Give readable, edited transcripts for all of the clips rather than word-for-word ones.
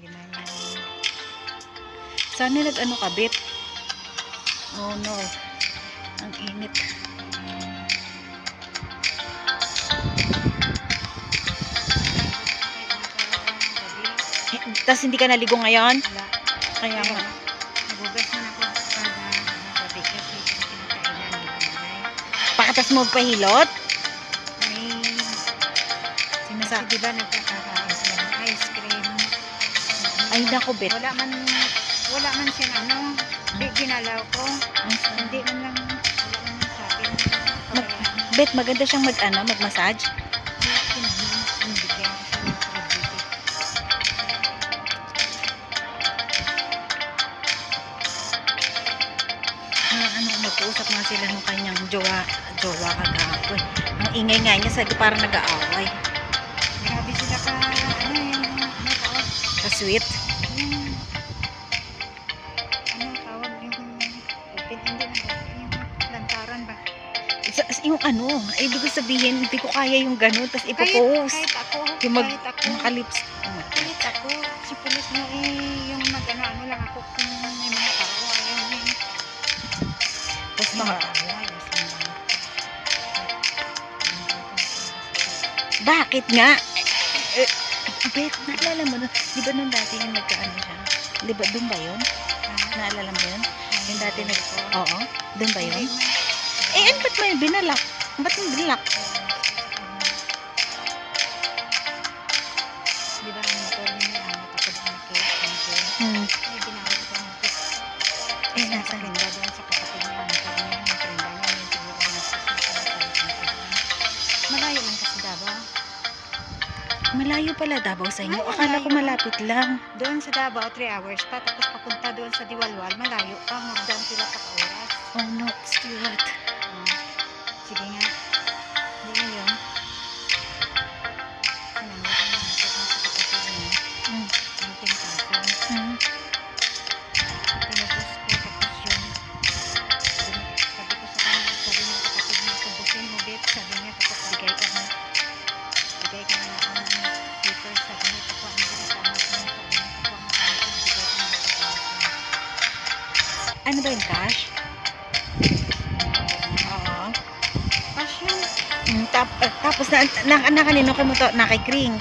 lima yan. Sana nag-ano kabit. Oh no. Ang init. Tapos hindi ka naligo ngayon? Wala. Kaya nga. Nagugas na ako kada gabi kasi kinakainan ni nanay. Pakatas mo pahilot? May Sinasa. di ba nagkakain sila ng ice cream? Ay nako bet. Wala man siya ano, di ginalaw ko. Hindi man lang, wala man lang sabi na pabayaan. Bet, maganda siyang mag-massage. Bigyan ko siya ng credit. Mag-uusap nga sila ng kanyang jowa kagapon. Ang ingay nga niya, sabi parang nag-aaway. Grabe sila ka, ano yung, ano tawag? Ka-sweet. Yung, ano tawag yung, open, hindi na yung lantaran ba? Yung ano, ibig ko sabihin, hindi ko kaya yung gano'n, tapos ipopost. Kahit ako, Yung kahit ako, makalips. kahit ako, si pulis mo yung mag-ano lang ako kung may mga tao, ayaw eh. Tapos mga, bakit nga? Bet, naalala mo, di ba nung dati yung nagkaano siya? Di ba, doon ba yun? Naalala mo yun? Yung dati oo, doon ba yun? Eh, ano ba't may binalak? Ba't may binalak? Di ba ang motor niya may amat ako doon na case? May ginawit ko ng case. Eh, nasa rin ba doon sa kapatid niya? Ang motor niya, yung prinda niya, yung siguro ang malayo lang kasi Davao. Malayo pala Davao sa inyo. Ay, Akala ko malayo. malapit lang. Doon sa Davao, 3 hours pa. Tapos papunta doon sa Diwalwal, malayo pa. Magdaan sila pa oras. Oh no, Stuart. Sige nga. Hindi ngayon. Sinanggap ko na sa kapatid niya. Ang 10,000. Tinubos ko tapos yun. Sabi ko sa kanya, sabi ng kapatid niya, tubusin mo bet. Sabi niya, tapos bigay ka na. Bigay ka na ako ng paper. Sabi niya, tapuan mo ka na sa anak mo. Sabi niya, tapuan mo sa anak mo. Bigay ka na sa Ano ba yung cash? Oo. cash yun. Tapos na kanino ka mo to? Na kay Kring.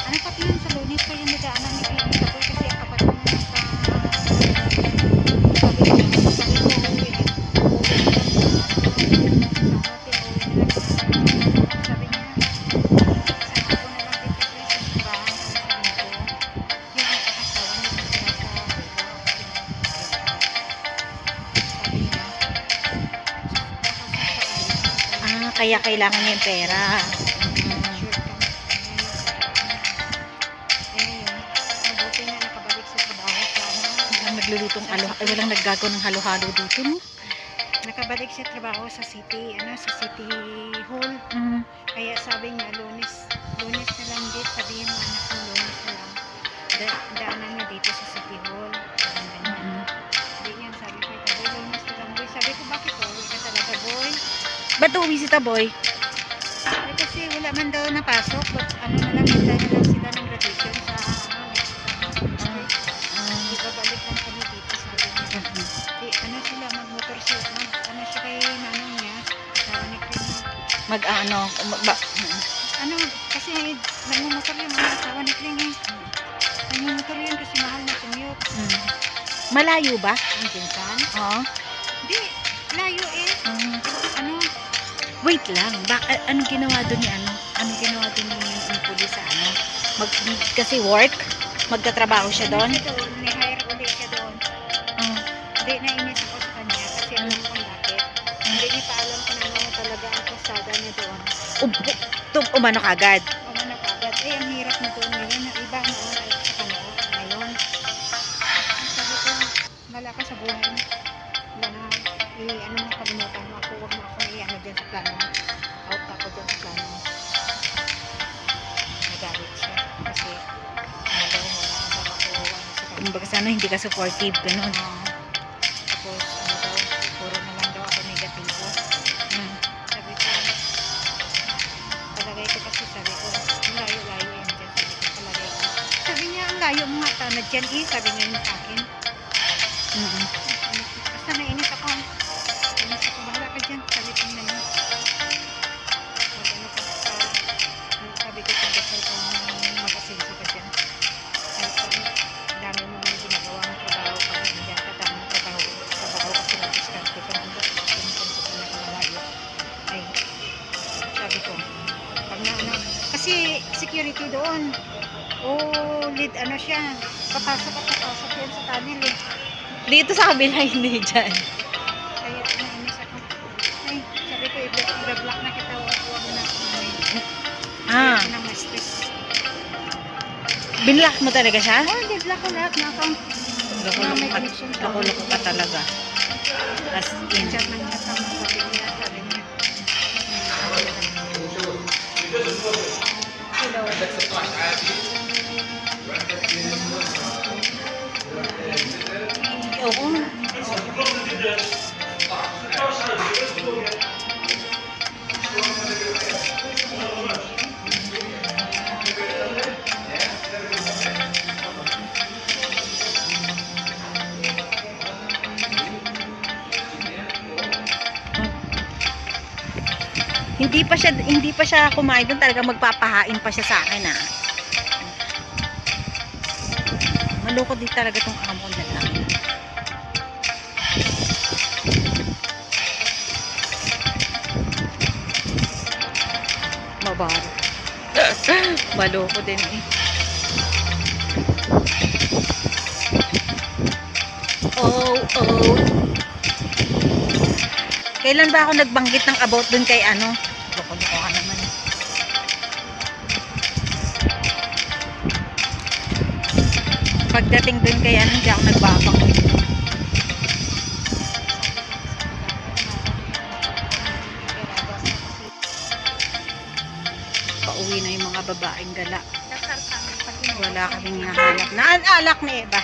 Ano pati yun sa Lunes pa yung nagaanan ni Kring Tapoy kasi ang kapatid mo nasa sabi ko uwi na sabi niya isang hapon na lang dito sa simbahan sa linggo yung asawa niya sila sa sabi niya Kaya kailangan niya yung pera. Walang naglulutong walang naggagawa ng halo-halo dito, no? Nakabalik siya trabaho sa city, sa city hall. Kaya sabi niya, lunes na lang dito, sabihin mo anak mo, lunes na lang. Daanan niya dito sa city hall. Parang ganyan. Hindi yan, sabi ko, boy, lunes na lang, boy. Sabi ko, bakit uwi ka talaga, boy? Ba't uwi si Taboy? Kasi wala man daw napasok, but ano na lang, hintay na lang sila ng graduation sa next week. Di ba balik lang kami dito, sabi niya. Di, sila, mag-motor siya, siya kay nanong niya, asawa ni Kring. Kasi nagmumotor yung asawa ni Kring eh. Nagmumotor yun kasi mahal na commute. Malayo ba? Ang Jinsan? Oo. Di, layo eh. Wait lang. Anong ginawa doon ni Anong ginawa doon ni pulis sa kasi work? Magtatrabaho siya doon? Ni-hire ulit siya doon. Hindi, nainis ako sa kanya kasi alam ko bakit. Hindi niya pa alam kung ano talaga ang pasada niya doon. Umano kagad? Umano kagad. Ang hirap na doon ngayon. Iba noon ay sa kanoo. Ngayon. Sabi ko, wala ka sa buhay. Wala na, mo, kalimutan mo ako. Huwag mo akong dyan sa plano. Out ako dyan sa plano. Nagalit siya. Kasi, wala na ako sa kanya. Kumbaga sana hindi ka supportive, ganun. Tapos, puro na lang daw ako negatibo. Sabi ko, palagay ko kasi, sabi ko, layo-layo yan dyan. Sabi ko, palagay ko. Sabi niya, ang dyan eh, sabi niya yun sa akin. Basta nainis ako. Nainis ako, bahala ka dyan. Sabi ko na yun. Ano ka, sabi ko kung dasal kong mag-asenso ka dyan. Dami mo nang ginagawa ng trabaho pag nandiyan ka, dami ng trabaho kasi nag-discarte ka nang pinakalayo. Ay, sabi ko, pag na ano, kasi security doon. Oh, lead ano siya, papasok at papasok yan sa tunnel eh. Dito sa kabila, hindi dyan. Kaya nainis ako. Ay, sabi ko, i-block na kita, huwag mo na ako Ah, na ma-stress. binlock mo talaga siya? Oh, i-block ko lahat na account. Loko-loko ka talaga. As in. Chat ng chat ang sabi niya, sabi niya. Hello. Oo. Hindi pa siya kumain doon, talaga magpapahain pa siya sa akin ah. Maloko din talaga tong amo na lang. Mabaro. Maloko din eh. Oh. Kailan ba ako nagbanggit ng about dun kay ano? Loko-loko ka naman. Pagdating dun kay ano, hindi ako nagbabak. Pauwi na yung mga babaeng gala. Wala kaming nahanap na alak ni Eva.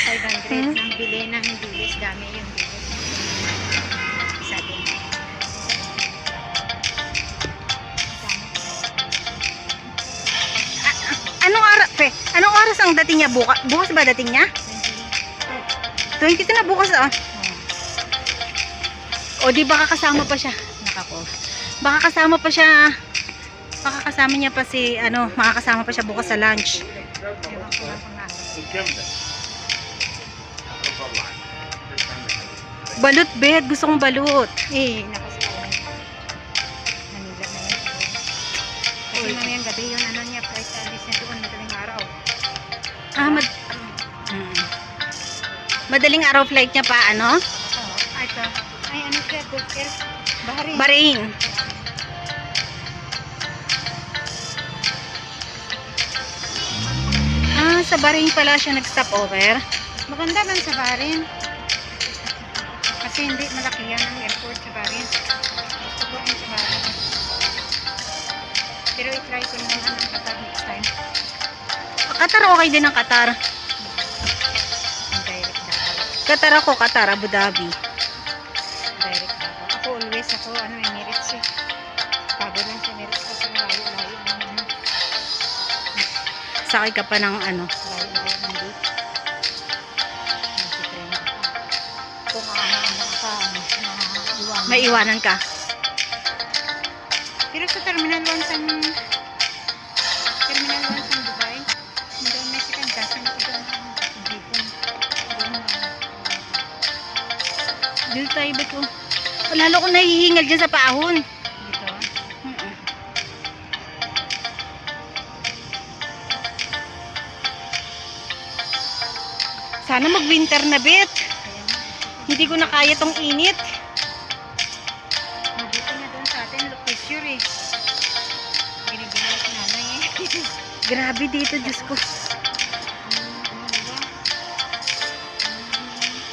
Ang 500 ng bili ng bilis, dami yung bilis. Sabi niya. Anong oras ang dating niya bukas? Bukas ba dating niya? 22 na bukas ah. O di baka kasama pa siya. Nakako. Baka kasama pa siya. Baka kasama niya pa si ano, makakasama pa siya bukas sa lunch. Ewan ko lang pangalan. Balut bed, gusto kong balut. Eh, nakasakay. Manila na yun. Kasi mamayang gabi yun, ano niya, flight alis na doon, madaling araw. Madaling araw flight niya pa, ano? Ay, ito. Ay, ano siya, Dulcer? Bahrain. Bahrain. Sa Bahrain pala siya nag-stop over. Maganda man sa Bahrain. Kasi hindi malaki yan ang airport sa Bahrain. Gusto ko rin sa Bahrain. Pero i-try ko naman ang Qatar next time. Qatar, okay din ang Qatar. Ang direct dapat. Qatar ako, Qatar, Abu Dhabi. Direct dapat. Ako always, Emirates eh. Pagod lang sa Emirates kasi layo-layo. Sakay ka pa ng ano. Layo-layo ng gate. Nasa-train ako. Kung iwanan. May iwanan ka. Pero sa Terminal 1 sa Dubai, doon may second class na ito ng jeepon. Dito tayo ba ito? Lalo ko nahihingal dyan sa paahon. Dito. Sana mag-winter na bit. Kaya nga. Hindi ko na kaya tong init. Mabuti na doon sa atin, location eh. Binibigay si nanay eh. Grabe dito, Diyos ko.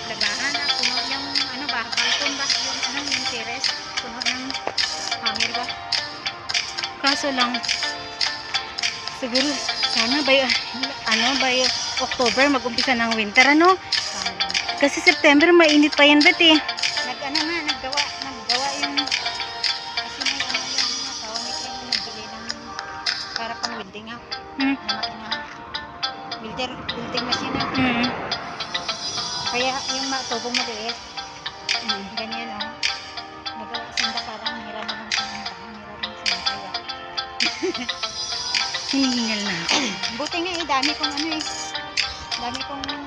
Labahan na, puno yung balkon ba? Yung terrace, puno ng hangir ba? Kaso lang, siguro, sana by October mag-umpisa ng winter, ano? Kasi September mainit pa yan bet eh. Naggawa yung kasi may yung tao ni Ken nagbili ng para pang welding ha. Hmm. Na makina vending machine na. Mm. Kaya yung tubong maliit, ganyan oh. Nag-sanda parang hira naman sa mga hira naman sa mga kaya. Hinihingal na ako. Buti nga dami kong ano dami kong